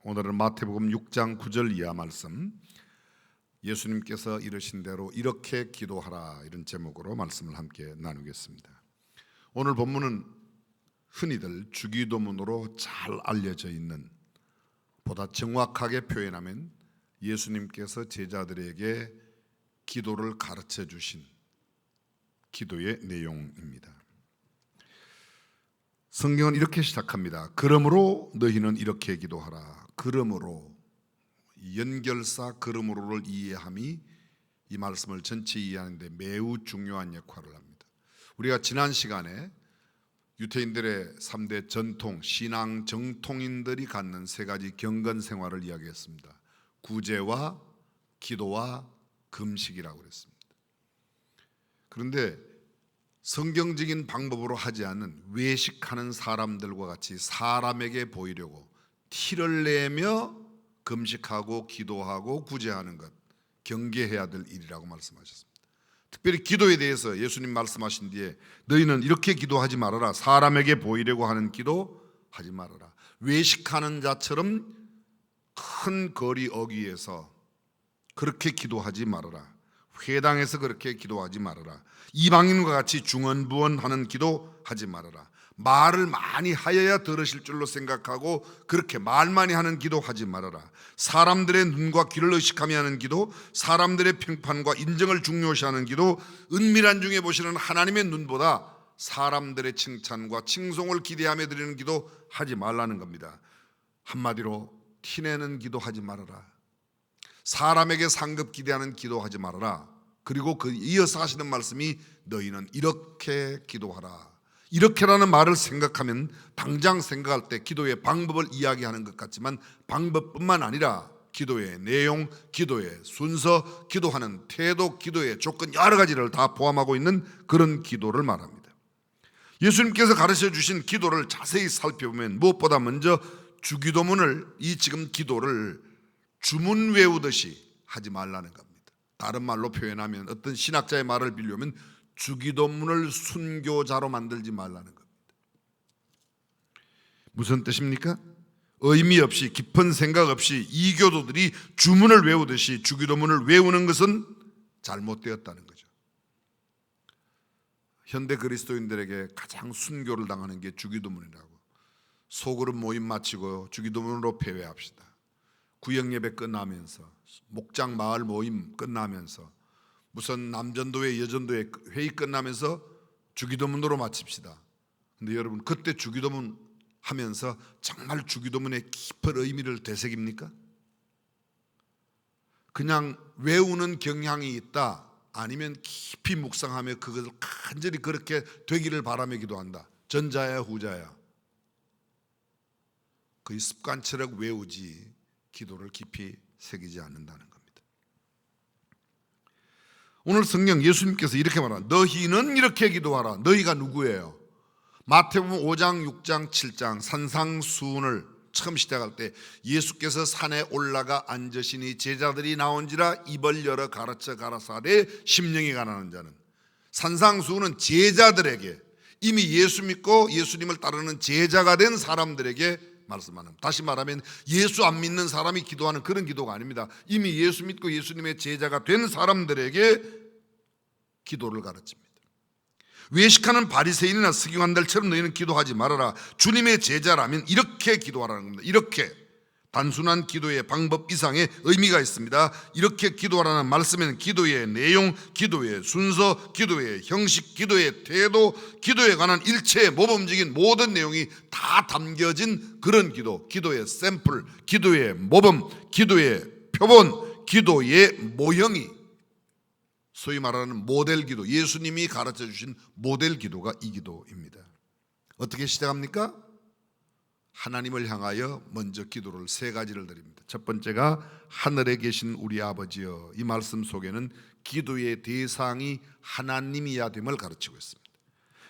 오늘은 마태복음 6장 9절 이하 말씀, 예수님께서 이르신 대로 이렇게 기도하라, 이런 제목으로 말씀을 함께 나누겠습니다. 오늘 본문은 흔히들 주기도문으로 잘 알려져 있는, 보다 정확하게 표현하면 예수님께서 제자들에게 기도를 가르쳐 주신 기도의 내용입니다. 성경은 이렇게 시작합니다. 그러므로 너희는 이렇게 기도하라. 그러므로, 연결사 그러므로를 이해함이 이 말씀을 전체 이해하는데 매우 중요한 역할을 합니다. 우리가 지난 시간에 유태인들의 3대 전통, 신앙 정통인들이 갖는 세 가지 경건 생활을 이야기했습니다. 구제와 기도와 금식이라고 그랬습니다. 그런데 성경적인 방법으로 하지 않는 외식하는 사람들과 같이 사람에게 보이려고 티를 내며 금식하고 기도하고 구제하는 것, 경계해야 될 일이라고 말씀하셨습니다. 특별히 기도에 대해서 예수님 말씀하신 뒤에 너희는 이렇게 기도하지 말아라. 사람에게 보이려고 하는 기도 하지 말아라. 외식하는 자처럼 큰 거리 어귀에서 그렇게 기도하지 말아라. 회당에서 그렇게 기도하지 말아라. 이방인과 같이 중언부언하는 기도 하지 말아라. 말을 많이 하여야 들으실 줄로 생각하고 그렇게 말 많이 하는 기도 하지 말아라. 사람들의 눈과 귀를 의식하며 하는 기도, 사람들의 평판과 인정을 중요시하는 기도, 은밀한 중에 보시는 하나님의 눈보다 사람들의 칭찬과 칭송을 기대하며 드리는 기도 하지 말라는 겁니다. 한마디로 티내는 기도 하지 말아라. 사람에게 상급 기대하는 기도 하지 말아라. 그리고 그 이어서 하시는 말씀이 너희는 이렇게 기도하라. 이렇게라는 말을 생각하면 당장 생각할 때 기도의 방법을 이야기하는 것 같지만 방법뿐만 아니라 기도의 내용, 기도의 순서, 기도하는 태도, 기도의 조건, 여러 가지를 다 포함하고 있는 그런 기도를 말합니다. 예수님께서 가르쳐 주신 기도를 자세히 살펴보면 무엇보다 먼저 주기도문을, 이 지금 기도를 주문 외우듯이 하지 말라는 겁니다. 다른 말로 표현하면, 어떤 신학자의 말을 빌려면 주기도문을 순교자로 만들지 말라는 겁니다. 무슨 뜻입니까? 의미 없이, 깊은 생각 없이 이교도들이 주문을 외우듯이 주기도문을 외우는 것은 잘못되었다는 거죠. 현대 그리스도인들에게 가장 순교를 당하는 게 주기도문이라고. 소그룹 모임 마치고 주기도문으로 폐회합시다. 구역예배 끝나면서, 목장 마을 모임 끝나면서, 무슨 남전도회 여전도회 회의 끝나면서 주기도문으로 마칩시다. 근데 여러분, 그때 주기도문 하면서 정말 주기도문의 깊은 의미를 되새깁니까? 그냥 외우는 경향이 있다, 아니면 깊이 묵상하며 그것을 간절히 그렇게 되기를 바라며 기도한다. 전자야 후자야? 거의 습관처럼 외우지 기도를 깊이 새기지 않는다는 겁니다. 오늘 성경 예수님께서 이렇게 말합니다. 너희는 이렇게 기도하라. 너희가 누구예요? 마태복음 5장, 6장, 7장 산상수훈을 처음 시작할 때 예수께서 산에 올라가 앉으시니 제자들이 나온지라 입을 열어 가르쳐 가라사대 심령이 가난한 자는. 산상수훈은 제자들에게, 이미 예수 믿고 예수님을 따르는 제자가 된 사람들에게 말씀하는, 다시 말하면 예수 안 믿는 사람이 기도하는 그런 기도가 아닙니다. 이미 예수 믿고 예수님의 제자가 된 사람들에게 기도를 가르칩니다. 외식하는 바리새인이나 서기관들처럼 너희는 기도하지 말아라. 주님의 제자라면 이렇게 기도하라는 겁니다. 이렇게. 단순한 기도의 방법 이상의 의미가 있습니다. 이렇게 기도하라는 말씀에는 기도의 내용, 기도의 순서, 기도의 형식, 기도의 태도, 기도에 관한 일체의 모범적인 모든 내용이 다 담겨진 그런 기도, 기도의 샘플, 기도의 모범, 기도의 표본, 기도의 모형이, 소위 말하는 모델 기도, 예수님이 가르쳐 주신 모델 기도가 이 기도입니다. 어떻게 시작합니까? 하나님을 향하여 먼저 기도를 세 가지를 드립니다. 첫 번째가 하늘에 계신 우리 아버지여. 이 말씀 속에는 기도의 대상이 하나님이야 됨을 가르치고 있습니다.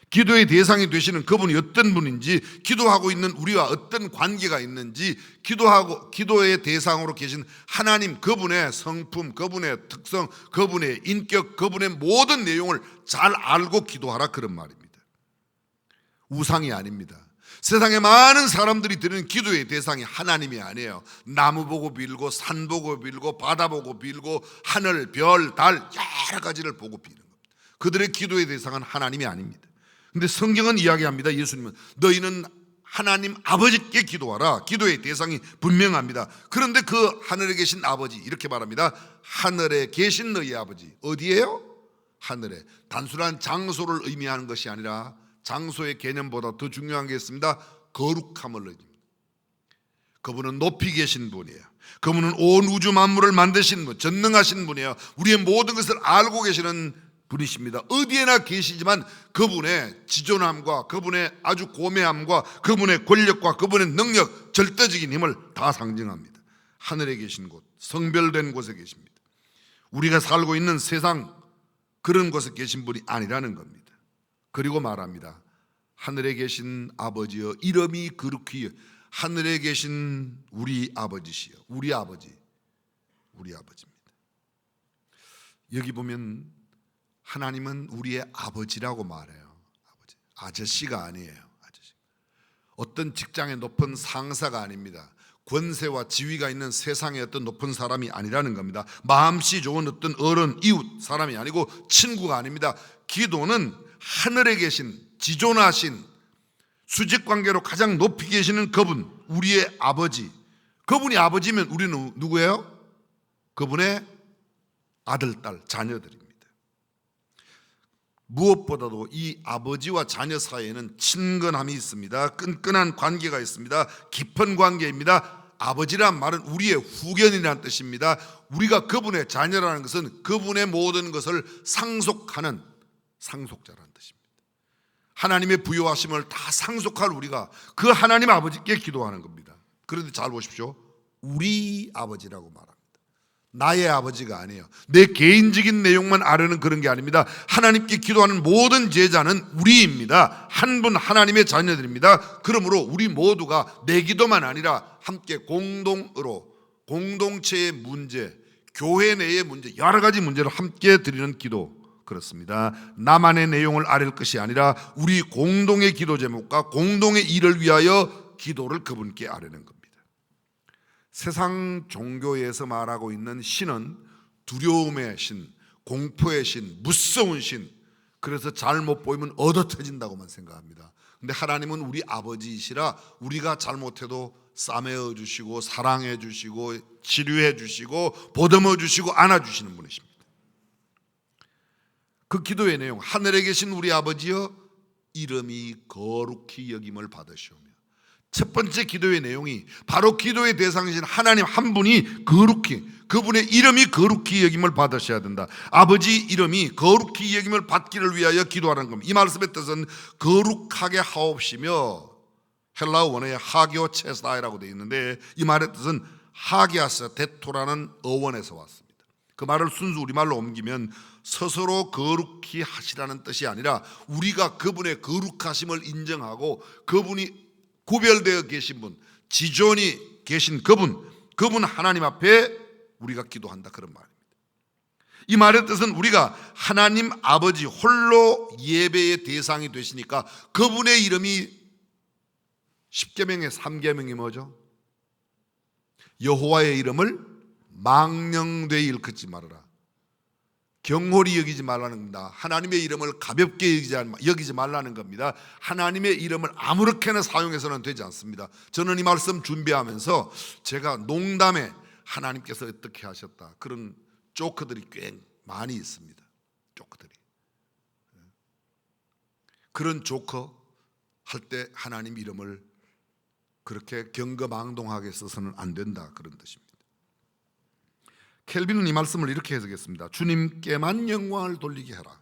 기도의 대상이 되시는 그분이 어떤 분인지, 기도하고 있는 우리와 어떤 관계가 있는지, 기도의 대상으로 계신 하나님, 그분의 성품, 그분의 특성, 그분의 인격, 그분의 모든 내용을 잘 알고 기도하라, 그런 말입니다. 우상이 아닙니다. 세상에 많은 사람들이 드리는 기도의 대상이 하나님이 아니에요. 나무 보고 빌고, 산 보고 빌고, 바다 보고 빌고, 하늘, 별, 달 여러 가지를 보고 비는 겁니다. 그들의 기도의 대상은 하나님이 아닙니다. 근데 성경은 이야기합니다. 예수님은 너희는 하나님 아버지께 기도하라. 기도의 대상이 분명합니다. 그런데 그 하늘에 계신 아버지, 이렇게 말합니다. 하늘에 계신 너희 아버지. 어디예요? 하늘에. 단순한 장소를 의미하는 것이 아니라 장소의 개념보다 더 중요한 게 있습니다. 거룩함을 의미합니다. 그분은 높이 계신 분이에요. 그분은 온 우주 만물을 만드신 분, 전능하신 분이에요. 우리의 모든 것을 알고 계시는 분이십니다. 어디에나 계시지만 그분의 지존함과 그분의 아주 고매함과 그분의 권력과 그분의 능력, 절대적인 힘을 다 상징합니다. 하늘에 계신 곳, 성별된 곳에 계십니다. 우리가 살고 있는 세상, 그런 곳에 계신 분이 아니라는 겁니다. 그리고 말합니다. 하늘에 계신 아버지여, 이름이 거룩히, 하늘에 계신 우리 아버지시여. 우리 아버지, 우리 아버지입니다. 여기 보면 하나님은 우리의 아버지라고 말해요. 아버지. 아저씨가 아니에요. 아저씨. 어떤 직장의 높은 상사가 아닙니다. 권세와 지위가 있는 세상의 어떤 높은 사람이 아니라는 겁니다. 마음씨 좋은 어떤 어른, 이웃 사람이 아니고 친구가 아닙니다. 기도는 하늘에 계신, 지존하신, 수직관계로 가장 높이 계시는 그분, 우리의 아버지. 그분이 아버지면 우리는 누구예요? 그분의 아들, 딸, 자녀들입니다. 무엇보다도 이 아버지와 자녀 사이에는 친근함이 있습니다. 끈끈한 관계가 있습니다. 깊은 관계입니다. 아버지란 말은 우리의 후견이라는 뜻입니다. 우리가 그분의 자녀라는 것은 그분의 모든 것을 상속하는 상속자라는 뜻입니다. 하나님의 부요하심을 다 상속할 우리가 그 하나님 아버지께 기도하는 겁니다. 그런데 잘 보십시오. 우리 아버지라고 말합니다. 나의 아버지가 아니에요. 내 개인적인 내용만 아르는 그런 게 아닙니다. 하나님께 기도하는 모든 제자는 우리입니다. 한 분 하나님의 자녀들입니다. 그러므로 우리 모두가 내 기도만 아니라 함께 공동으로 공동체의 문제, 교회 내의 문제, 여러 가지 문제를 함께 드리는 기도, 그렇습니다. 나만의 내용을 아릴 것이 아니라 우리 공동의 기도 제목과 공동의 일을 위하여 기도를 그분께 아뢰는 겁니다. 세상 종교에서 말하고 있는 신은 두려움의 신, 공포의 신, 무서운 신, 그래서 잘못 보이면 얻어 터진다고만 생각합니다. 근데 하나님은 우리 아버지이시라 우리가 잘못해도 싸매어 주시고 사랑해 주시고 치료해 주시고 보듬어 주시고 안아 주시는 분이십니다. 그 기도의 내용, 하늘에 계신 우리 아버지여, 이름이 거룩히 여김을 받으시오며. 첫 번째 기도의 내용이 바로 기도의 대상이신 하나님 한 분이 거룩히, 그분의 이름이 거룩히 여김을 받으셔야 된다. 아버지 이름이 거룩히 여김을 받기를 위하여 기도하는 겁니다. 이 말씀의 뜻은 거룩하게 하옵시며, 헬라어 원어에 하기오 체사이라고 되어 있는데 이 말의 뜻은 하기아스 데토라는 어원에서 왔습니다. 그 말을 순수 우리말로 옮기면 스스로 거룩히 하시라는 뜻이 아니라 우리가 그분의 거룩하심을 인정하고 그분이 구별되어 계신 분, 지존이 계신 그분 하나님 앞에 우리가 기도한다, 그런 말입니다. 이 말의 뜻은 우리가 하나님 아버지 홀로 예배의 대상이 되시니까 그분의 이름이 10계명의 3계명이 뭐죠? 여호와의 이름을 망령되이 일컫지 말아라. 경홀히 여기지 말라는 겁니다. 하나님의 이름을 가볍게 여기지 말라는 겁니다. 하나님의 이름을 아무렇게나 사용해서는 되지 않습니다. 저는 이 말씀 준비하면서 제가 농담에 하나님께서 어떻게 하셨다, 그런 조크들이 꽤 많이 있습니다. 조크들이. 그런 조커 할 때 하나님 이름을 그렇게 경거망동하게 써서는 안 된다, 그런 뜻입니다. 켈빈은 이 말씀을 이렇게 해석했습니다. 주님께만 영광을 돌리게 해라.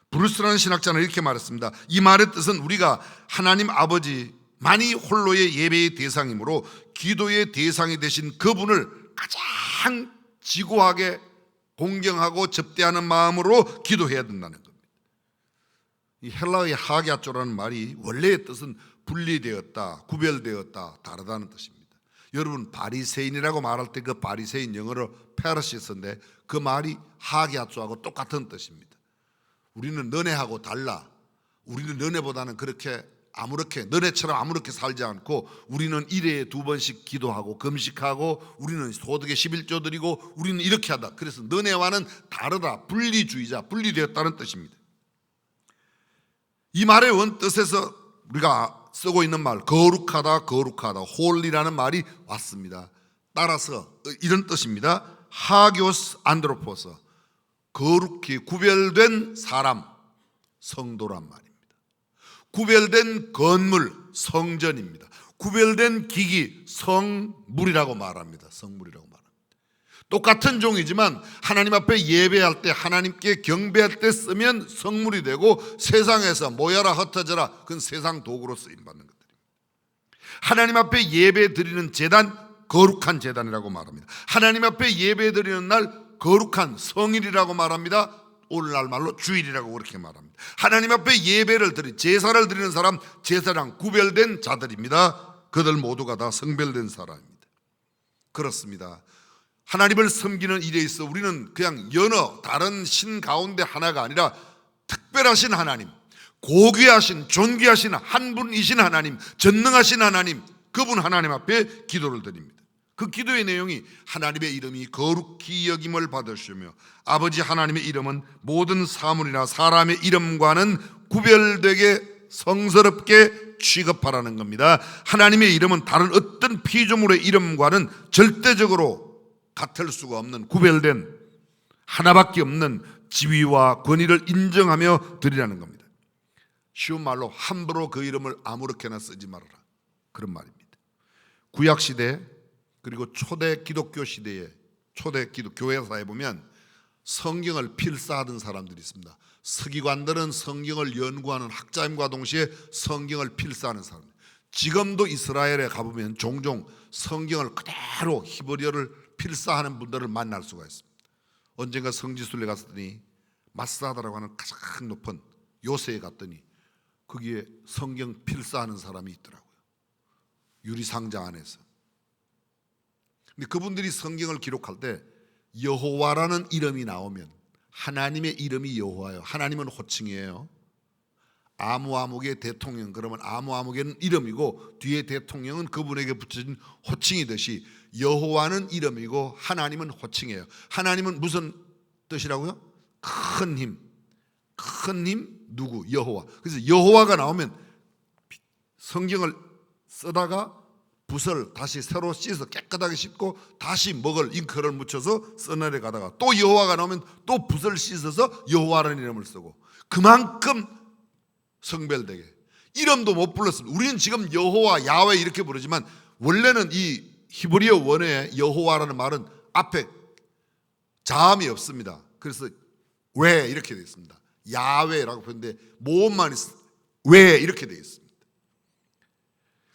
브루스라는 신학자는 이렇게 말했습니다. 이 말의 뜻은 우리가 하나님 아버지만이 홀로의 예배의 대상이므로 기도의 대상이 되신 그분을 가장 지고하게 공경하고 접대하는 마음으로 기도해야 된다는 겁니다. 이 헬라어의 하기아쪼라는 말이 원래의 뜻은 분리되었다, 구별되었다, 다르다는 뜻입니다. 여러분, 바리새인이라고 말할 때 그 바리새인 영어로 페르시스인데 그 말이 하기아쪼하고 똑같은 뜻입니다. 우리는 너네하고 달라. 우리는 너네보다는 그렇게 아무렇게 너네처럼 아무렇게 살지 않고 우리는 일회에 2번씩 기도하고 금식하고 우리는 소득의 11조 드리고 우리는 이렇게 하다. 그래서 너네와는 다르다. 분리주의자, 분리되었다는 뜻입니다. 이 말의 원뜻에서 우리가 쓰고 있는 말 거룩하다, 거룩하다, 홀리라는 말이 왔습니다. 따라서 이런 뜻입니다. 하교스 안드로포스, 거룩히 구별된 사람, 성도란 말입니다. 구별된 건물, 성전입니다. 구별된 기기, 성물이라고 말합니다. 성물이라고 말합니다. 똑같은 종이지만 하나님 앞에 예배할 때, 하나님께 경배할 때 쓰면 성물이 되고, 세상에서 모여라 흩어져라, 그건 세상 도구로 쓰임받는 것들입니다. 하나님 앞에 예배 드리는 제단, 거룩한 제단이라고 말합니다. 하나님 앞에 예배 드리는 날 거룩한 성일이라고 말합니다. 오늘날 말로 주일이라고 그렇게 말합니다. 하나님 앞에 예배를 드리, 제사를 드리는 사람, 제사랑 구별된 자들입니다. 그들 모두가 다 성별된 사람입니다. 그렇습니다. 하나님을 섬기는 일에 있어 우리는 그냥 여러 다른 신 가운데 하나가 아니라 특별하신 하나님, 고귀하신 존귀하신 한 분이신 하나님, 전능하신 하나님, 그분 하나님 앞에 기도를 드립니다. 그 기도의 내용이 하나님의 이름이 거룩히 여김을 받으시며 아버지 하나님의 이름은 모든 사물이나 사람의 이름과는 구별되게 성스럽게 취급하라는 겁니다. 하나님의 이름은 다른 어떤 피조물의 이름과는 절대적으로 같을 수가 없는, 구별된 하나밖에 없는 지위와 권위를 인정하며 드리라는 겁니다. 쉬운 말로 함부로 그 이름을 아무렇게나 쓰지 말아라, 그런 말입니다. 구약시대 그리고 초대 기독교 시대에, 초대 기독교 교회사에 보면 성경을 필사하던 사람들이 있습니다. 서기관들은 성경을 연구하는 학자임과 동시에 성경을 필사하는 사람. 지금도 이스라엘에 가보면 종종 성경을 그대로 히브리어를 필사하는 분들을 만날 수가 있습니다. 언젠가 성지순례 갔더니 마사다라고 하는 가장 높은 요새에 갔더니 거기에 성경 필사하는 사람이 있더라고요. 유리상자 안에서. 근데 그분들이 성경을 기록할 때 여호와라는 이름이 나오면, 하나님의 이름이 여호와예요. 하나님은 호칭이에요. 아무아무의 대통령, 그러면 아무아무게는 이름이고 뒤에 대통령은 그분에게 붙여진 호칭이듯이 여호와는 이름이고 하나님은 호칭이에요. 하나님은 무슨 뜻이라고요? 큰 힘. 큰 힘 누구? 여호와. 그래서 여호와가 나오면 성경을 쓰다가 붓을 다시 새로 씻어 깨끗하게 씻고 다시 먹을 잉크를 묻혀서 써내려 가다가 또 여호와가 나오면 또 붓을 씻어서 여호와라는 이름을 쓰고, 그만큼 성별되게 이름도 못 불렀습니다. 우리는 지금 여호와, 야훼 이렇게 부르지만 원래는 이 히브리어 원어에 여호와라는 말은 앞에 자음이 없습니다. 그래서 왜 이렇게 되어 있습니다. 야훼라고 표현되는데 모음만 있어 왜 이렇게 되어 있습니다.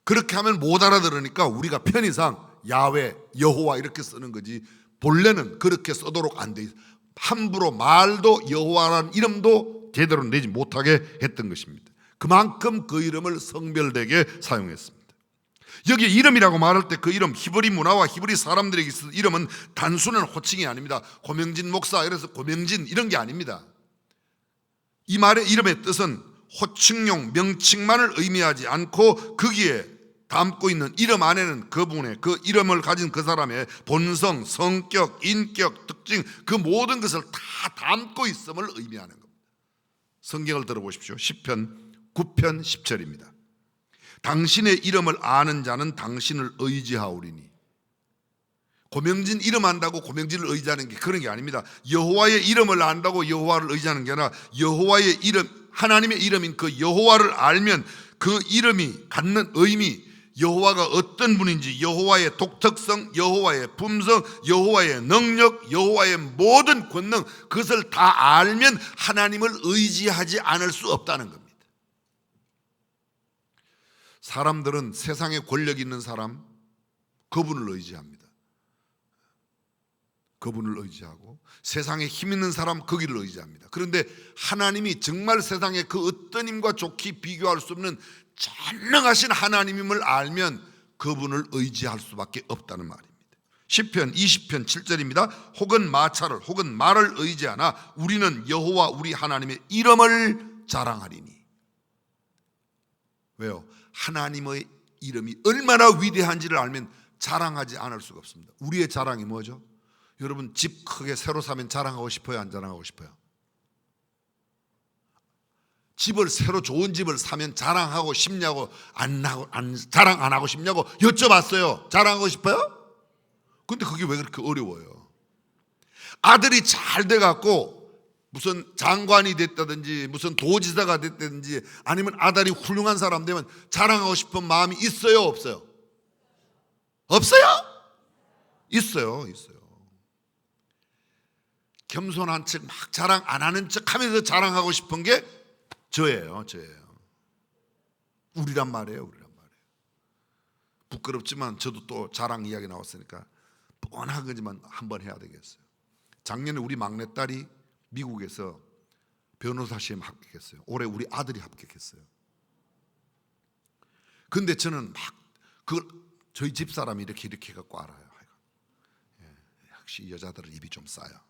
그렇게 하면 못 알아들으니까 우리가 편의상 야훼, 여호와 이렇게 쓰는 거지 본래는 그렇게 쓰도록 안 돼 있어요. 함부로 말도 여호와라는 이름도 제대로 내지 못하게 했던 것입니다. 그만큼 그 이름을 성별되게 사용했습니다. 여기 이름이라고 말할 때 그 이름, 히브리 문화와 히브리 사람들에게 있어서 이름은 단순한 호칭이 아닙니다. 고명진 목사 이래서 고명진 이런 게 아닙니다. 이 말의 이름의 뜻은 호칭용 명칭만을 의미하지 않고 거기에 담고 있는 이름 안에는 그분의, 그 이름을 가진 그 사람의 본성, 성격, 인격, 특징, 그 모든 것을 다 담고 있음을 의미하는 겁니다. 성경을 들어보십시오. 시편 9편 10절입니다. 당신의 이름을 아는 자는 당신을 의지하오리니. 고명진 이름 안다고 고명진을 의지하는 게 그런 게 아닙니다. 여호와의 이름을 안다고 여호와를 의지하는 게 아니라 여호와의 이름, 하나님의 이름인 그 여호와를 알면 그 이름이 갖는 의미, 여호와가 어떤 분인지, 여호와의 독특성, 여호와의 품성, 여호와의 능력, 여호와의 모든 권능, 그것을 다 알면 하나님을 의지하지 않을 수 없다는 겁니다. 사람들은 세상에 권력 있는 사람, 그분을 의지합니다. 그분을 의지하고 세상에 힘 있는 사람, 거기를 의지합니다. 그런데 하나님이 정말 세상에 그 어떤 힘과 좋게 비교할 수 없는 전능하신 하나님임을 알면 그분을 의지할 수밖에 없다는 말입니다. 시편 20편 7절입니다. 혹은 마차를 혹은 말을 의지하나 우리는 여호와 우리 하나님의 이름을 자랑하리니. 왜요? 하나님의 이름이 얼마나 위대한지를 알면 자랑하지 않을 수가 없습니다. 우리의 자랑이 뭐죠? 여러분, 집 크게 새로 사면 자랑하고 싶어요? 안 자랑하고 싶어요? 집을 새로 좋은 집을 사면 자랑하고 싶냐고, 자랑 안 하고 싶냐고 여쭤봤어요. 자랑하고 싶어요? 근데 그게 왜 그렇게 어려워요? 아들이 잘 돼갖고 무슨 장관이 됐다든지 무슨 도지사가 됐다든지 아니면 아들이 훌륭한 사람 되면 자랑하고 싶은 마음이 있어요, 없어요? 없어요? 있어요. 겸손한 척 막 자랑 안 하는 척 하면서 자랑하고 싶은 게 저예요. 우리란 말이에요. 부끄럽지만 저도 또 자랑 이야기 나왔으니까 뻔한 거지만 한번 해야 되겠어요. 작년에 우리 막내딸이 미국에서 변호사 시험 합격했어요. 올해 우리 아들이 합격했어요. 근데 저는 막 그걸 저희 집사람이 이렇게 해갖고 알아요. 역시 여자들은 입이 좀 싸요.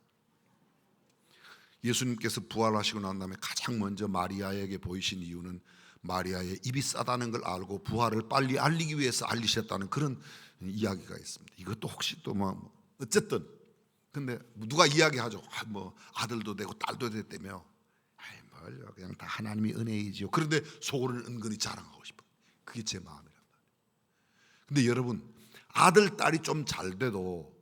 예수님께서 부활하시고 난 다음에 가장 먼저 마리아에게 보이신 이유는 마리아의 입이 싸다는 걸 알고 부활을 빨리 알리기 위해서 알리셨다는 그런 이야기가 있습니다. 이것도 혹시 또 뭐 어쨌든 근데 누가 이야기하죠. 뭐 아들도 되고 딸도 됐다며. 뭘요? 그냥 다 하나님의 은혜이지요. 그런데 속으로는 은근히 자랑하고 싶어요. 그게 제 마음이란 말이에요. 근데 여러분, 아들 딸이 좀 잘 돼도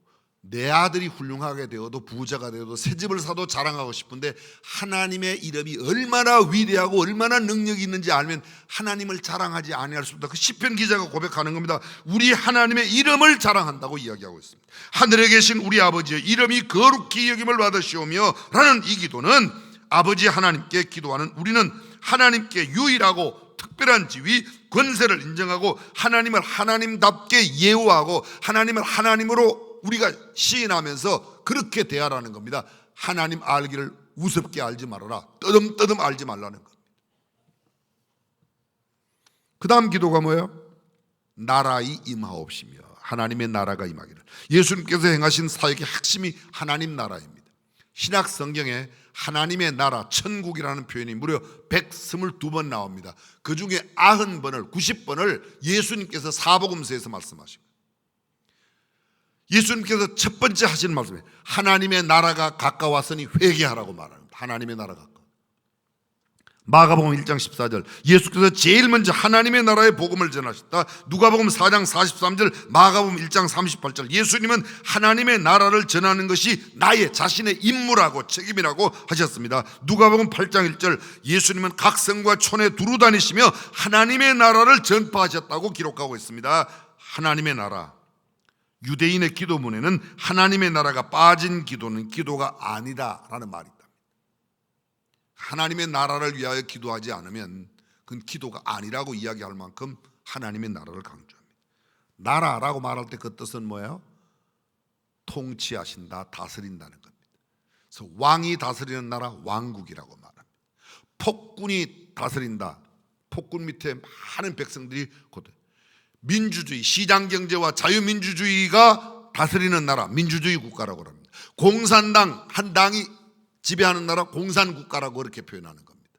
내 아들이 훌륭하게 되어도 부자가 되어도 새 집을 사도 자랑하고 싶은데 하나님의 이름이 얼마나 위대하고 얼마나 능력이 있는지 알면 하나님을 자랑하지 아니할 수 없다. 그 시편 기자가 고백하는 겁니다. 우리 하나님의 이름을 자랑한다고 이야기하고 있습니다. 하늘에 계신 우리 아버지의 이름이 거룩히 여김을 받으시오며 라는 이 기도는 아버지 하나님께 기도하는 우리는 하나님께 유일하고 특별한 지위, 권세를 인정하고 하나님을 하나님답게 예우하고 하나님을 하나님으로 우리가 시인하면서 그렇게 대하라는 겁니다. 하나님 알기를 우습게 알지 말아라. 떠듬떠듬 알지 말라는 겁니다. 그 다음 기도가 뭐예요? 나라의 임하옵시며 하나님의 나라가 임하기를. 예수님께서 행하신 사역의 핵심이 하나님 나라입니다. 신약 성경에 하나님의 나라, 천국이라는 표현이 무려 122번 나옵니다. 그 중에 90번을, 90번을 예수님께서 사복음서에서 말씀하십니다. 예수님께서 첫 번째 하시는 말씀이 하나님의 나라가 가까웠으니 회개하라고 말합니다. 하나님의 나라가 가까워. 마가복음 1장 14절 예수께서 제일 먼저 하나님의 나라의 복음을 전하셨다. 누가복음 4장 43절, 마가복음 1장 38절 예수님은 하나님의 나라를 전하는 것이 나의 자신의 임무라고 책임이라고 하셨습니다. 누가복음 8장 1절 예수님은 각 성과 촌에 두루 다니시며 하나님의 나라를 전파하셨다고 기록하고 있습니다. 하나님의 나라, 유대인의 기도문에는 하나님의 나라가 빠진 기도는 기도가 아니다라는 말이 있다. 하나님의 나라를 위하여 기도하지 않으면 그건 기도가 아니라고 이야기할 만큼 하나님의 나라를 강조합니다. 나라라고 말할 때 그 뜻은 뭐예요? 통치하신다, 다스린다는 겁니다. 그래서 왕이 다스리는 나라 왕국이라고 말합니다. 폭군이 다스린다, 폭군 밑에 많은 백성들이 곧 민주주의, 시장경제와 자유민주주의가 다스리는 나라, 민주주의 국가라고 합니다. 공산당, 한 당이 지배하는 나라, 공산국가라고 그렇게 표현하는 겁니다.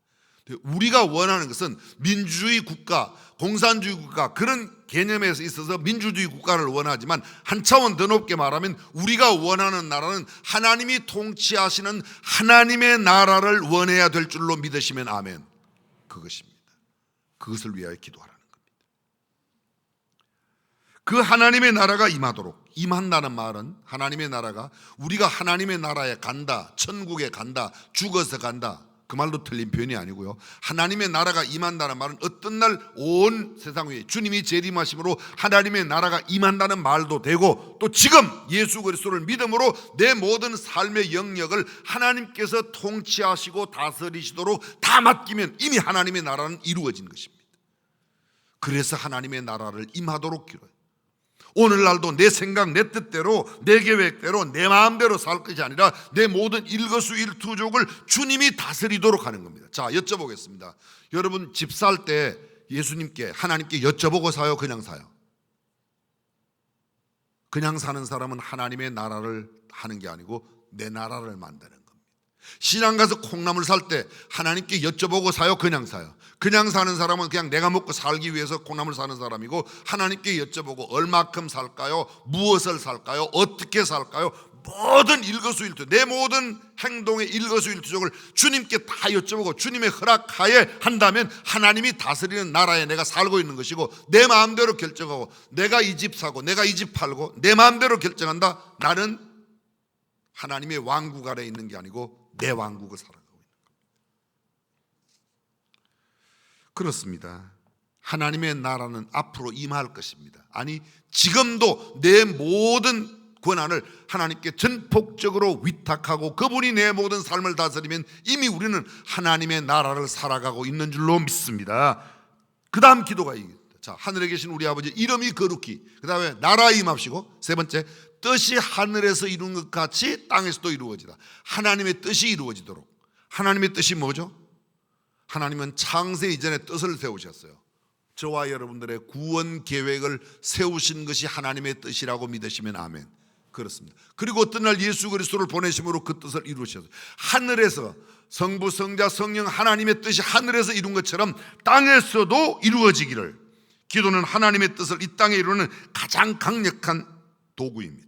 우리가 원하는 것은 민주주의 국가, 공산주의 국가 그런 개념에서 있어서 민주주의 국가를 원하지만 한 차원 더 높게 말하면 우리가 원하는 나라는 하나님이 통치하시는 하나님의 나라를 원해야 될 줄로 믿으시면 아멘. 그것입니다. 그것을 위하여 기도하라. 그 하나님의 나라가 임하도록, 임한다는 말은 하나님의 나라가 우리가 하나님의 나라에 간다, 천국에 간다, 죽어서 간다 그 말도 틀린 표현이 아니고요. 하나님의 나라가 임한다는 말은 어떤 날 온 세상 위에 주님이 재림하심으로 하나님의 나라가 임한다는 말도 되고 또 지금 예수 그리스도를 믿음으로 내 모든 삶의 영역을 하나님께서 통치하시고 다스리시도록 다 맡기면 이미 하나님의 나라는 이루어진 것입니다. 그래서 하나님의 나라를 임하도록 기도해요. 오늘날도 내 생각, 내 뜻대로, 내 계획대로, 내 마음대로 살 것이 아니라 내 모든 일거수일투족을 주님이 다스리도록 하는 겁니다. 자, 여쭤보겠습니다. 여러분 집 살 때 예수님께, 하나님께 여쭤보고 사요? 그냥 사요? 그냥 사는 사람은 하나님의 나라를 하는 게 아니고 내 나라를 만드는 겁니다. 시장 가서 콩나물 살 때 하나님께 여쭤보고 사요? 그냥 사요? 그냥 사는 사람은 그냥 내가 먹고 살기 위해서 콩나물 사는 사람이고, 하나님께 여쭤보고 얼마큼 살까요? 무엇을 살까요? 어떻게 살까요? 모든 일거수일투, 내 모든 행동의 일거수일투족을 주님께 다 여쭤보고 주님의 허락하에 한다면 하나님이 다스리는 나라에 내가 살고 있는 것이고, 내 마음대로 결정하고, 내가 이 집 사고 내가 이 집 팔고 내 마음대로 결정한다. 나는 하나님의 왕국 아래에 있는 게 아니고 내 왕국을 살아가고 있는 겁니다. 그렇습니다. 하나님의 나라는 앞으로 임할 것입니다. 아니, 지금도 내 모든 권한을 하나님께 전폭적으로 위탁하고 그분이 내 모든 삶을 다스리면 이미 우리는 하나님의 나라를 살아가고 있는 줄로 믿습니다. 그 다음 기도가 이겁니다. 자, 하늘에 계신 우리 아버지 이름이 거룩히, 그 다음에 나라 임합시고, 세 번째, 뜻이 하늘에서 이룬 것 같이 땅에서도 이루어지다. 하나님의 뜻이 이루어지도록. 하나님의 뜻이 뭐죠? 하나님은 창세 이전에 뜻을 세우셨어요. 저와 여러분들의 구원 계획을 세우신 것이 하나님의 뜻이라고 믿으시면 아멘. 그렇습니다. 그리고 어떤 날 예수 그리스도를 보내심으로 그 뜻을 이루셨어요. 하늘에서 성부, 성자, 성령 하나님의 뜻이 하늘에서 이룬 것처럼 땅에서도 이루어지기를. 기도는 하나님의 뜻을 이 땅에 이루는 가장 강력한 도구입니다.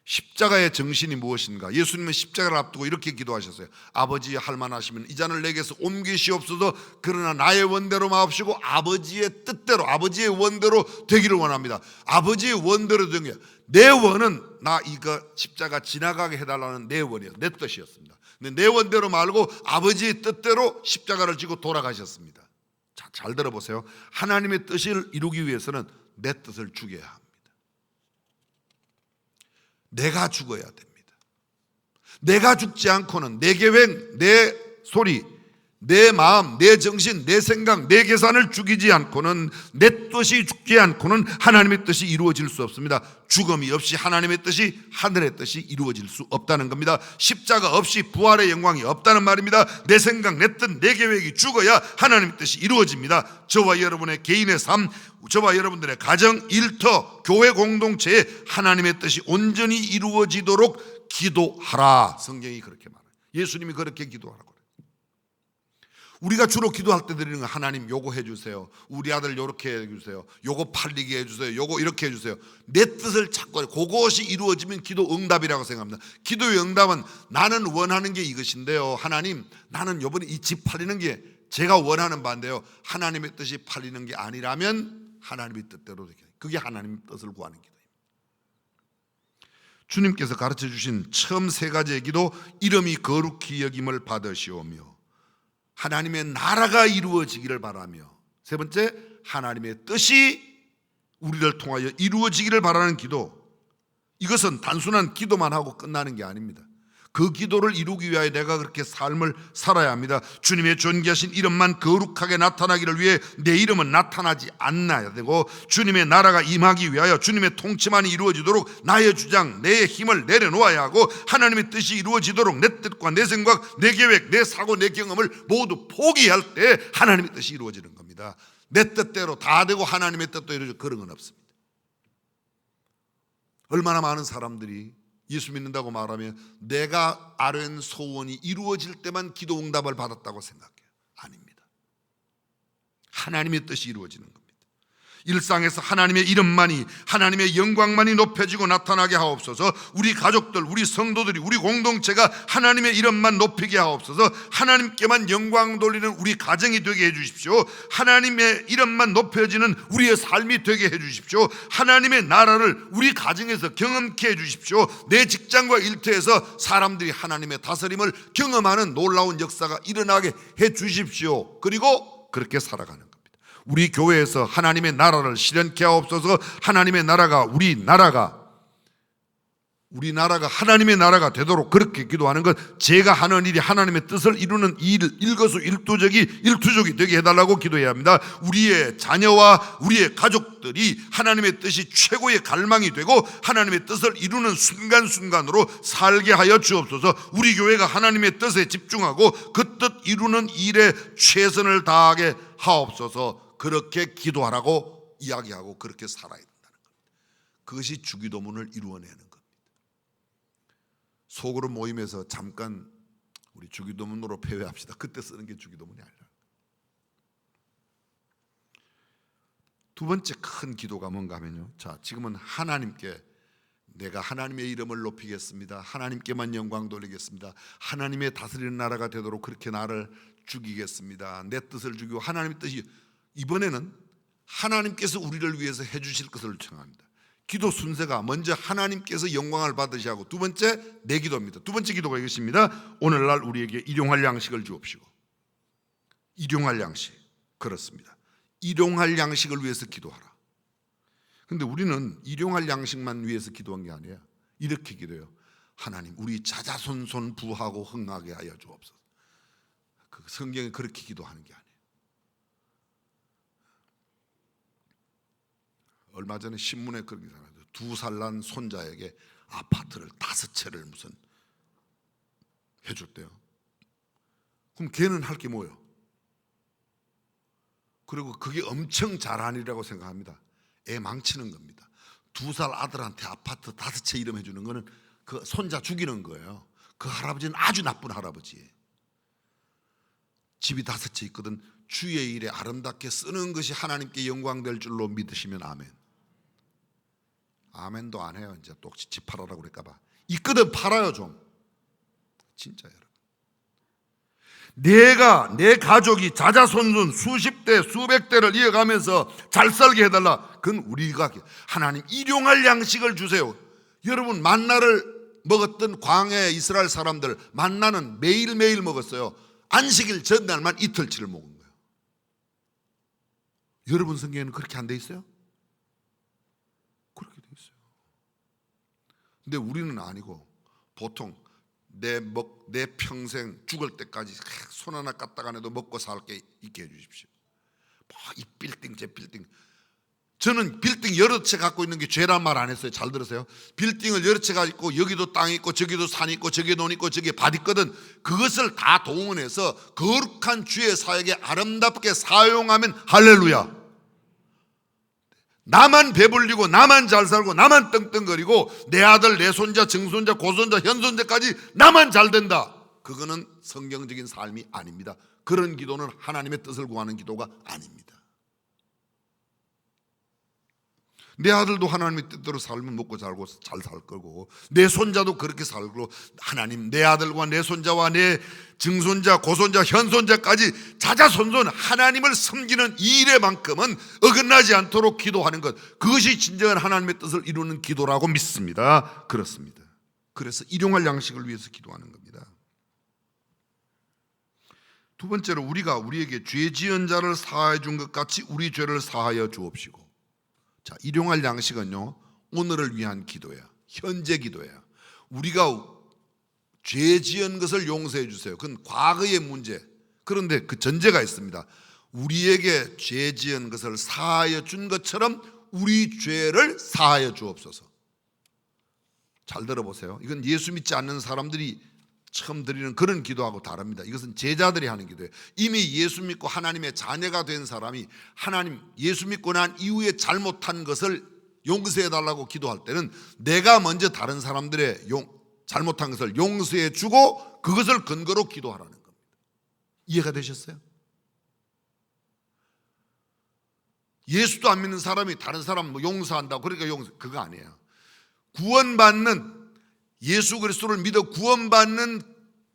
십자가의 정신이 무엇인가? 예수님은 십자가를 앞두고 이렇게 기도하셨어요. 아버지 할만하시면 이 잔을 내게서 옮기시옵소서. 그러나 나의 원대로 마옵시고 아버지의 뜻대로, 아버지의 원대로 되기를 원합니다. 아버지의 원대로 되는 게, 내 원은 나 이거 십자가 지나가게 해달라는 내 원이었어요. 내 뜻이었습니다. 근데 내 원대로 말고 아버지의 뜻대로 십자가를 지고 돌아가셨습니다. 자, 잘 들어보세요. 하나님의 뜻을 이루기 위해서는 내 뜻을 죽여야 합니다. 내가 죽어야 됩니다. 내가 죽지 않고는 내 계획, 내 소리, 내 마음, 내 정신, 내 생각, 내 계산을 죽이지 않고는, 내 뜻이 죽지 않고는 하나님의 뜻이 이루어질 수 없습니다. 죽음이 없이 하나님의 뜻이, 하늘의 뜻이 이루어질 수 없다는 겁니다. 십자가 없이 부활의 영광이 없다는 말입니다. 내 생각, 내 뜻, 내 계획이 죽어야 하나님의 뜻이 이루어집니다. 저와 여러분의 개인의 삶, 저와 여러분들의 가정, 일터, 교회 공동체에 하나님의 뜻이 온전히 이루어지도록 기도하라. 성경이 그렇게 말해요. 예수님이 그렇게 기도하라고. 우리가 주로 기도할 때 드리는 건, 하나님 요거 해주세요, 우리 아들 요렇게 해주세요, 요거 팔리게 해주세요, 요거 이렇게 해주세요. 내 뜻을 찾고 해요. 그것이 이루어지면 기도 응답이라고 생각합니다. 기도의 응답은 나는 원하는 게 이것인데요, 하나님 나는 요번에 이 집 팔리는 게 제가 원하는 바인데요, 하나님의 뜻이 팔리는 게 아니라면 하나님의 뜻대로 되게, 그게 하나님의 뜻을 구하는 기도입니다. 주님께서 가르쳐 주신 처음 세 가지의 기도, 이름이 거룩히 여김을 받으시오며, 하나님의 나라가 이루어지기를 바라며, 세 번째, 하나님의 뜻이 우리를 통하여 이루어지기를 바라는 기도. 이것은 단순한 기도만 하고 끝나는 게 아닙니다. 그 기도를 이루기 위하여 내가 그렇게 삶을 살아야 합니다. 주님의 존귀하신 이름만 거룩하게 나타나기를 위해 내 이름은 나타나지 않아야 되고, 주님의 나라가 임하기 위하여 주님의 통치만이 이루어지도록 나의 주장, 내 힘을 내려놓아야 하고, 하나님의 뜻이 이루어지도록 내 뜻과 내 생각, 내 계획, 내 사고, 내 경험을 모두 포기할 때 하나님의 뜻이 이루어지는 겁니다. 내 뜻대로 다 되고 하나님의 뜻도 이루어지고 그런 건 없습니다. 얼마나 많은 사람들이 예수 믿는다고 말하면 내가 아뢰는 소원이 이루어질 때만 기도 응답을 받았다고 생각해요. 아닙니다. 하나님의 뜻이 이루어지는 겁니다. 일상에서 하나님의 이름만이, 하나님의 영광만이 높여지고 나타나게 하옵소서. 우리 가족들, 우리 성도들이, 우리 공동체가 하나님의 이름만 높이게 하옵소서. 하나님께만 영광 돌리는 우리 가정이 되게 해주십시오. 하나님의 이름만 높여지는 우리의 삶이 되게 해주십시오. 하나님의 나라를 우리 가정에서 경험케 해주십시오. 내 직장과 일터에서 사람들이 하나님의 다스림을 경험하는 놀라운 역사가 일어나게 해주십시오. 그리고 그렇게 살아가는 겁니다. 우리 교회에서 하나님의 나라를 실현케 하옵소서. 하나님의 나라가, 우리 나라가 하나님의 나라가 되도록 그렇게 기도하는 것, 제가 하는 일이 하나님의 뜻을 이루는 일투족이 되게 해달라고 기도해야 합니다. 우리의 자녀와 우리의 가족들이 하나님의 뜻이 최고의 갈망이 되고 하나님의 뜻을 이루는 순간순간으로 살게 하여 주옵소서. 우리 교회가 하나님의 뜻에 집중하고 그 뜻 이루는 일에 최선을 다하게 하옵소서. 그렇게 기도하라고 이야기하고 그렇게 살아야 된다는 겁니다. 그것이 주기도문을 이루어내는 겁니다. 속으로 모임에서 잠깐 우리 주기도문으로 폐회합시다, 그때 쓰는 게 주기도문이 아니라, 두 번째 큰 기도가 뭔가 하면요, 자, 지금은 하나님께 내가 하나님의 이름을 높이겠습니다, 하나님께만 영광 돌리겠습니다, 하나님의 다스리는 나라가 되도록 그렇게 나를 죽이겠습니다, 내 뜻을 죽이고 하나님의 뜻이, 이번에는 하나님께서 우리를 위해서 해주실 것을 청합니다. 기도 순서가 먼저 하나님께서 영광을 받으셔야 하고, 두 번째 내 기도입니다. 두 번째 기도가 이것입니다. 오늘날 우리에게 일용할 양식을 주옵시고. 일용할 양식, 그렇습니다. 일용할 양식을 위해서 기도하라. 근데 우리는 일용할 양식만 위해서 기도한 게 아니에요. 이렇게 기도해요. 하나님, 우리 자자손손 부하고 흥하게 하여 주옵소서. 그 성경에 그렇게 기도하는 게 아니에요. 얼마 전에 신문에 그런 게 나왔어요. 2살 난 손자에게 아파트를 5채를 무슨 해줬대요. 그럼 걔는 할 게 뭐예요? 그리고 그게 엄청 잘하니라고 생각합니다. 애 망치는 겁니다. 2살 아들한테 아파트 5채 이름 해주는 거는 그 손자 죽이는 거예요. 그 할아버지는 아주 나쁜 할아버지. 집이 5채 있거든. 주의 일에 아름답게 쓰는 것이 하나님께 영광 될 줄로 믿으시면 아멘. 아멘도 안 해요. 이제 또 집 팔아라고 그럴까봐. 있거든 팔아요 좀. 진짜 여러분, 내 가족이 자자손손 수십 대 수백 대를 이어가면서 잘 살게 해달라. 그건 우리가, 하나님 일용할 양식을 주세요. 여러분, 만나를 먹었던 광야 이스라엘 사람들 만나는 매일매일 먹었어요. 안식일 전날만 이틀치를 먹은 거예요. 여러분 성경에는 그렇게 안 돼 있어요? 그렇게 돼 있어요. 근데 우리는 아니고, 보통 내 평생 죽을 때까지 손 하나 까딱 안 해도 먹고 살게 있게 해주십시오. 이 빌딩 제 빌딩, 저는 빌딩 여러 채 갖고 있는 게 죄란 말 안 했어요. 잘 들으세요. 빌딩을 여러 채 가지고 있고, 여기도 땅이 있고 저기도 산이 있고 저기에 돈 있고 저기에 밭 있거든. 그것을 다 동원해서 거룩한 주의 사역에 아름답게 사용하면 할렐루야. 나만 배불리고 나만 잘 살고 나만 떵떵거리고 내 아들 내 손자 증손자 고손자 현손자까지 나만 잘 된다, 그거는 성경적인 삶이 아닙니다. 그런 기도는 하나님의 뜻을 구하는 기도가 아닙니다. 내 아들도 하나님의 뜻대로 살면 먹고 살고 잘 살 거고, 내 손자도 그렇게 살고, 하나님 내 아들과 내 손자와 내 증손자 고손자 현손자까지 자자손손 하나님을 섬기는 이 일에만큼은 어긋나지 않도록 기도하는 것, 그것이 진정한 하나님의 뜻을 이루는 기도라고 믿습니다. 그렇습니다. 그래서 일용할 양식을 위해서 기도하는 겁니다. 두 번째로, 우리가 우리에게 죄 지은 자를 사하여 준 것 같이 우리 죄를 사하여 주옵시고. 자, 일용할 양식은요, 오늘을 위한 기도야. 현재 기도야. 우리가 죄 지은 것을 용서해 주세요. 그건 과거의 문제. 그런데 그 전제가 있습니다. 우리에게 죄 지은 것을 사하여 준 것처럼 우리 죄를 사하여 주옵소서. 잘 들어보세요. 이건 예수 믿지 않는 사람들이 처음 드리는 그런 기도하고 다릅니다. 이것은 제자들이 하는 기도예요. 이미 예수 믿고 하나님의 자녀가 된 사람이 하나님 예수 믿고 난 이후에 잘못한 것을 용서해 달라고 기도할 때는 내가 먼저 다른 사람들의 잘못한 것을 용서해 주고 그것을 근거로 기도하라는 겁니다. 이해가 되셨어요? 예수도 안 믿는 사람이 다른 사람 뭐 용서한다고 그러니까 그거 아니에요. 구원받는, 예수 그리스도를 믿어 구원받는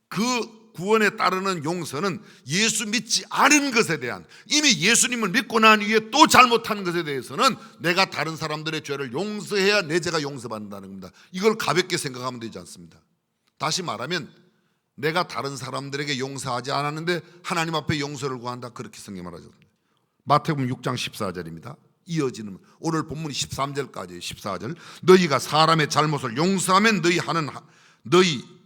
그 구원에 따르는 용서는 예수 믿지 않은 것에 대한, 이미 예수님을 믿고 난 이후에 또 잘못한 것에 대해서는 내가 다른 사람들의 죄를 용서해야 내 죄가 용서받는다는 겁니다. 이걸 가볍게 생각하면 되지 않습니다. 다시 말하면 내가 다른 사람들에게 용서하지 않았는데 하나님 앞에 용서를 구한다, 그렇게 성경 말하셨습니다. 마태복음 6장 14절입니다. 이어지는 오늘 본문이 13절까지예요. 14절, 너희가 사람의 잘못을 용서하면 너희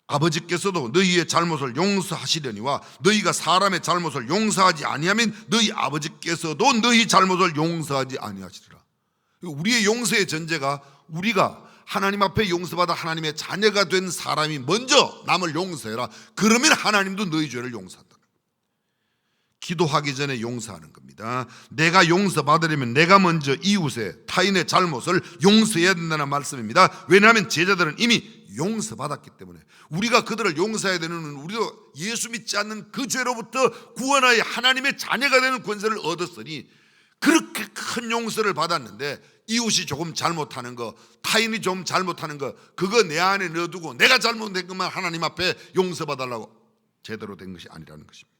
아버지께서도 너희의 잘못을 용서하시려니와 너희가 사람의 잘못을 용서하지 아니하면 너희 아버지께서도 너희 잘못을 용서하지 아니하시리라. 우리의 용서의 전제가 우리가 하나님 앞에 용서받아 하나님의 자녀가 된 사람이 먼저 남을 용서해라. 그러면 하나님도 너희 죄를 용서한다. 기도하기 전에 용서하는 겁니다. 내가 용서받으려면 내가 먼저 이웃의 타인의 잘못을 용서해야 된다는 말씀입니다. 왜냐하면 제자들은 이미 용서받았기 때문에, 우리가 그들을 용서해야 되는, 우리도 예수 믿지 않는 그 죄로부터 구원하여 하나님의 자녀가 되는 권세를 얻었으니 그렇게 큰 용서를 받았는데 이웃이 조금 잘못하는 거, 타인이 좀 잘못하는 거, 그거 내 안에 넣어두고 내가 잘못된 것만 하나님 앞에 용서받으려고 제대로 된 것이 아니라는 것입니다.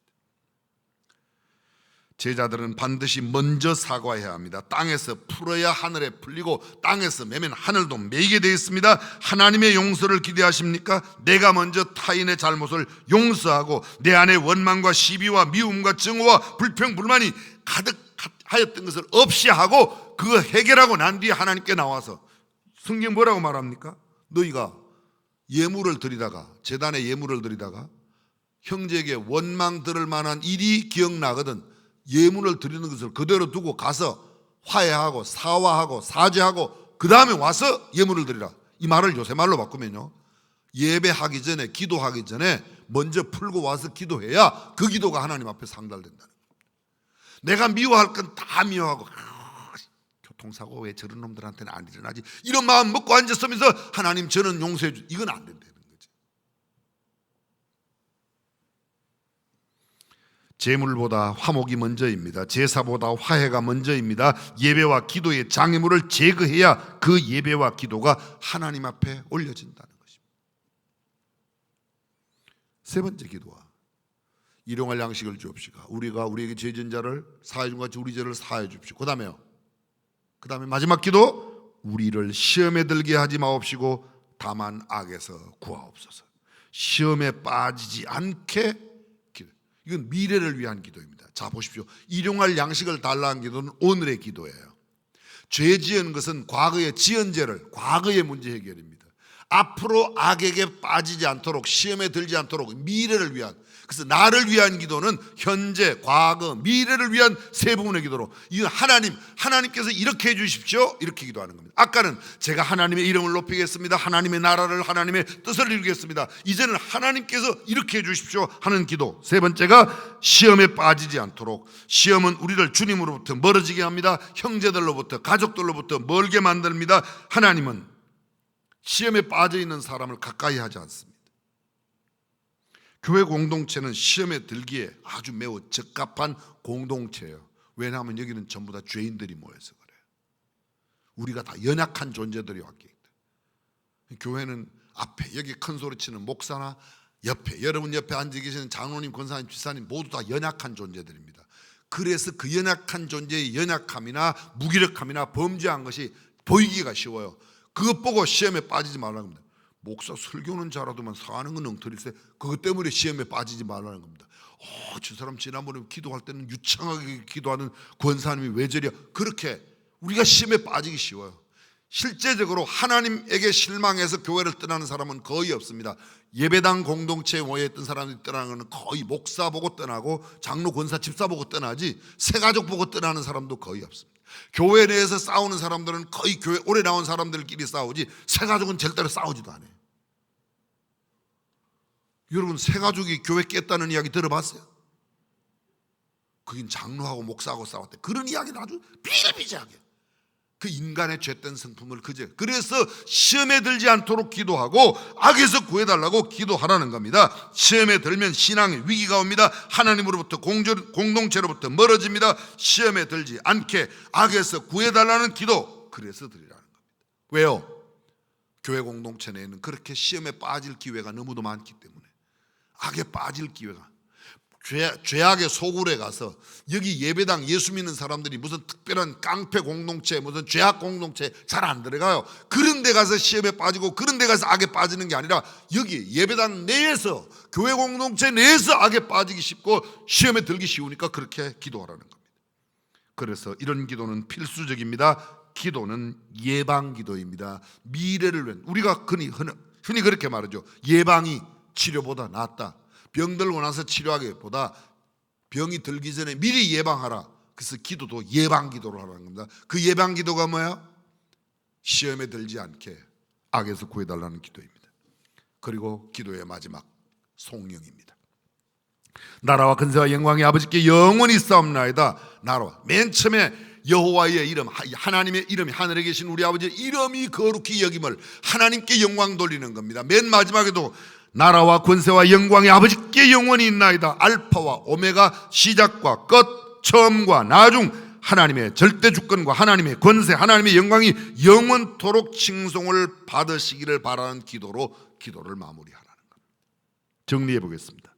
제자들은 반드시 먼저 사과해야 합니다. 땅에서 풀어야 하늘에 풀리고 땅에서 매면 하늘도 매이게 되어 있습니다. 하나님의 용서를 기대하십니까? 내가 먼저 타인의 잘못을 용서하고 내 안에 원망과 시비와 미움과 증오와 불평 불만이 가득하였던 것을 없이 하고 그거 해결하고 난 뒤에 하나님께 나와서, 성경 뭐라고 말합니까? 너희가 예물을 드리다가, 제단에 예물을 드리다가 형제에게 원망 들을 만한 일이 기억나거든 예물을 드리는 것을 그대로 두고 가서 화해하고 사과하고 사죄하고 그 다음에 와서 예물을 드리라. 이 말을 요새 말로 바꾸면요, 예배하기 전에, 기도하기 전에 먼저 풀고 와서 기도해야 그 기도가 하나님 앞에 상달된다는 겁니다. 내가 미워할 건 다 미워하고 교통사고 왜 저런 놈들한테는 안 일어나지, 이런 마음 먹고 앉았으면서 하나님 저는 용서해 주, 이건 안 된다는 거지. 제물보다 화목이 먼저입니다. 제사보다 화해가 먼저입니다. 예배와 기도의 장애물을 제거해야 그 예배와 기도가 하나님 앞에 올려진다는 것입니다. 세 번째 기도와 일용할 양식을 주옵시고 우리가 우리에게 죄 지은 자를 사하여 준 같이 우리 죄를 사하여 주십시오. 그 다음에 마지막 기도, 우리를 시험에 들게 하지 마옵시고 다만 악에서 구하옵소서. 시험에 빠지지 않게 기도. 이건 미래를 위한 기도입니다. 자 보십시오. 일용할 양식을 달라는 기도는 오늘의 기도예요. 죄 지은 것은 과거의 지은 죄를, 과거의 문제 해결입니다. 앞으로 악에게 빠지지 않도록, 시험에 들지 않도록 미래를 위한, 그래서 나를 위한 기도는 현재, 과거, 미래를 위한 세 부분의 기도로, 이건 하나님께서 이렇게 해주십시오, 이렇게 기도하는 겁니다. 아까는 제가 하나님의 이름을 높이겠습니다, 하나님의 나라를, 하나님의 뜻을 이루겠습니다. 이제는 하나님께서 이렇게 해주십시오 하는 기도. 세 번째가 시험에 빠지지 않도록. 시험은 우리를 주님으로부터 멀어지게 합니다. 형제들로부터, 가족들로부터 멀게 만듭니다. 하나님은 시험에 빠져 있는 사람을 가까이 하지 않습니다. 교회 공동체는 시험에 들기에 아주 매우 적합한 공동체예요. 왜냐하면 여기는 전부 다 죄인들이 모여서 그래요. 우리가 다 연약한 존재들이 왔기 때문에. 교회는 앞에 여기 큰 소리 치는 목사나 옆에, 여러분 옆에 앉아 계시는 장로님, 권사님, 집사님 모두 다 연약한 존재들입니다. 그래서 그 연약한 존재의 연약함이나 무기력함이나 범죄한 것이 보이기가 쉬워요. 그것 보고 시험에 빠지지 말라는 겁니다. 목사 설교는 잘하더만 사는 건 엉터리세, 그것 때문에 시험에 빠지지 말라는 겁니다. 저 사람 지난번에 기도할 때는 유창하게 기도하는 권사님이 왜 저리야, 그렇게 우리가 시험에 빠지기 쉬워요. 실제적으로 하나님에게 실망해서 교회를 떠나는 사람은 거의 없습니다. 예배당 공동체에 모여있던 사람들이 떠나는 것은 거의 목사 보고 떠나고 장로, 권사, 집사 보고 떠나지 새가족 보고 떠나는 사람도 거의 없습니다. 교회 내에서 싸우는 사람들은 거의 교회 오래 나온 사람들끼리 싸우지 새가족은 절대로 싸우지도 않아요. 여러분, 새가족이 교회 깼다는 이야기 들어봤어요? 그긴 장로하고 목사하고 싸웠대. 그런 이야기는 아주 비일비재하게 그 인간의 죄된 성품을 그래서 시험에 들지 않도록 기도하고 악에서 구해달라고 기도하라는 겁니다. 시험에 들면 신앙의 위기가 옵니다. 하나님으로부터, 공동체로부터 멀어집니다. 시험에 들지 않게 악에서 구해달라는 기도, 그래서 드리라는 겁니다. 왜요? 교회 공동체 내에는 그렇게 시험에 빠질 기회가 너무도 많기 때문에, 악에 빠질 기회가, 죄악의 소굴에 가서, 여기 예배당 예수 믿는 사람들이 무슨 특별한 깡패 공동체, 무슨 죄악 공동체 잘 안 들어가요. 그런 데 가서 시험에 빠지고 그런 데 가서 악에 빠지는 게 아니라 여기 예배당 내에서, 교회 공동체 내에서 악에 빠지기 쉽고 시험에 들기 쉬우니까 그렇게 기도하라는 겁니다. 그래서 이런 기도는 필수적입니다. 기도는 예방 기도입니다. 미래를 위한, 우리가 흔히 그렇게 말하죠. 예방이 치료보다 낫다. 병 들고 나서 치료하기보다 병이 들기 전에 미리 예방하라. 그래서 기도도 예방 기도를 하라는 겁니다. 그 예방 기도가 뭐야? 시험에 들지 않게 악에서 구해달라는 기도입니다. 그리고 기도의 마지막, 송영입니다. 나라와 근세와 영광이 아버지께 영원히 싸움나이다. 나라와, 맨 처음에 여호와의 이름, 하나님의 이름이, 하늘에 계신 우리 아버지의 이름이 거룩히 여김을 하나님께 영광 돌리는 겁니다. 맨 마지막에도 나라와 권세와 영광이 아버지께 영원히 있나이다. 알파와 오메가, 시작과 끝, 처음과 나중, 하나님의 절대 주권과 하나님의 권세, 하나님의 영광이 영원토록 칭송을 받으시기를 바라는 기도로 기도를 마무리하라는 겁니다. 정리해 보겠습니다.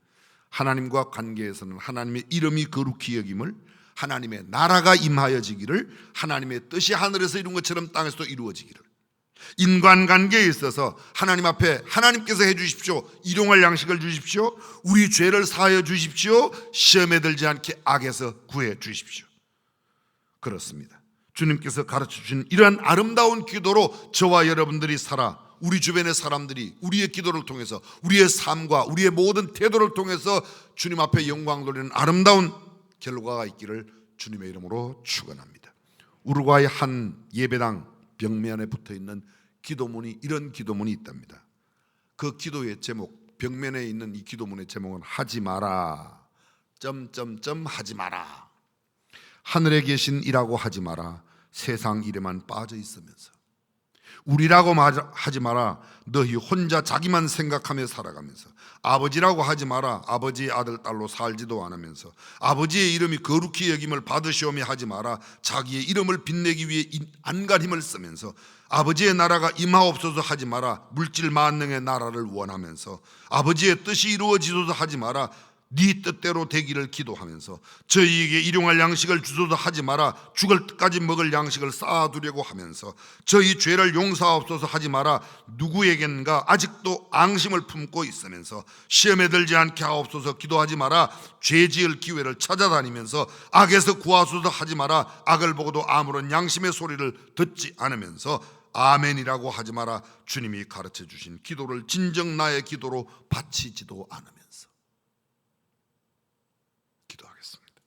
하나님과 관계에서는 하나님의 이름이 거룩히 여김을, 하나님의 나라가 임하여지기를, 하나님의 뜻이 하늘에서 이룬 것처럼 땅에서도 이루어지기를, 인간관계에 있어서 하나님 앞에 하나님께서 해주십시오, 일용할 양식을 주십시오, 우리 죄를 사하여 주십시오, 시험에 들지 않게 악에서 구해 주십시오. 그렇습니다. 주님께서 가르쳐주신 이러한 아름다운 기도로 저와 여러분들이 살아 우리 주변의 사람들이 우리의 기도를 통해서 우리의 삶과 우리의 모든 태도를 통해서 주님 앞에 영광 돌리는 아름다운 결과가 있기를 주님의 이름으로 축원합니다. 우루과이 한 예배당 벽면에 붙어있는 기도문이, 이런 기도문이 있답니다. 그 기도의 제목, 벽면에 있는 이 기도문의 제목은 하지 마라 점점점 하지 마라. 하늘에 계신 이라고 하지 마라. 세상 일에만 빠져 있으면서. 우리라고 하지 마라. 너희 혼자 자기만 생각하며 살아가면서. 아버지라고 하지 마라. 아버지의 아들 딸로 살지도 않으면서. 아버지의 이름이 거룩히 여김을 받으시오며 하지 마라. 자기의 이름을 빛내기 위해 안간힘을 쓰면서. 아버지의 나라가 임하옵소서 하지 마라. 물질 만능의 나라를 원하면서. 아버지의 뜻이 이루어지소서 하지 마라. 네 뜻대로 되기를 기도하면서. 저희에게 일용할 양식을 주소서 하지 마라. 죽을 때까지 먹을 양식을 쌓아두려고 하면서. 저희 죄를 용서하옵소서 하지 마라. 누구에겐가 아직도 앙심을 품고 있으면서. 시험에 들지 않게 하옵소서 기도하지 마라. 죄 지을 기회를 찾아다니면서. 악에서 구하소서 하지 마라. 악을 보고도 아무런 양심의 소리를 듣지 않으면서. 아멘이라고 하지 마라. 주님이 가르쳐 주신 기도를 진정 나의 기도로 바치지도 않으면서 기도하겠습니다.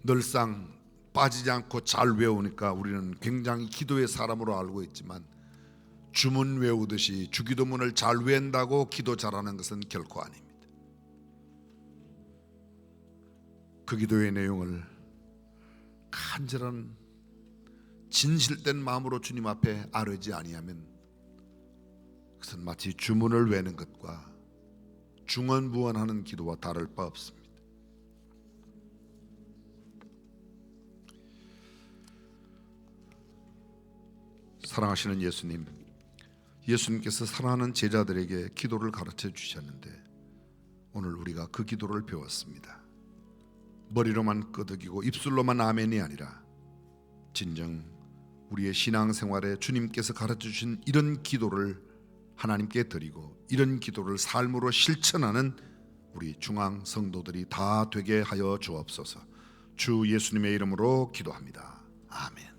늘상 빠지지 않고 잘 외우니까 우리는 굉장히 기도의 사람으로 알고 있지만, 주문 외우듯이 주기도문을 잘 외운다고 기도 잘하는 것은 결코 아닙니다. 그 기도의 내용을 간절한 진실된 마음으로 주님 앞에 아뢰지 아니하면 그것은 마치 주문을 외는 것과 중언부언하는 기도와 다를 바 없습니다. 사랑하시는 예수님, 예수님께서 사랑하는 제자들에게 기도를 가르쳐 주셨는데 오늘 우리가 그 기도를 배웠습니다. 머리로만 끄덕이고 입술로만 아멘이 아니라 진정 우리의 신앙생활에 주님께서 가르쳐 주신 이런 기도를 하나님께 드리고 이런 기도를 삶으로 실천하는 우리 중앙 성도들이 다 되게 하여 주옵소서. 주 예수님의 이름으로 기도합니다. 아멘.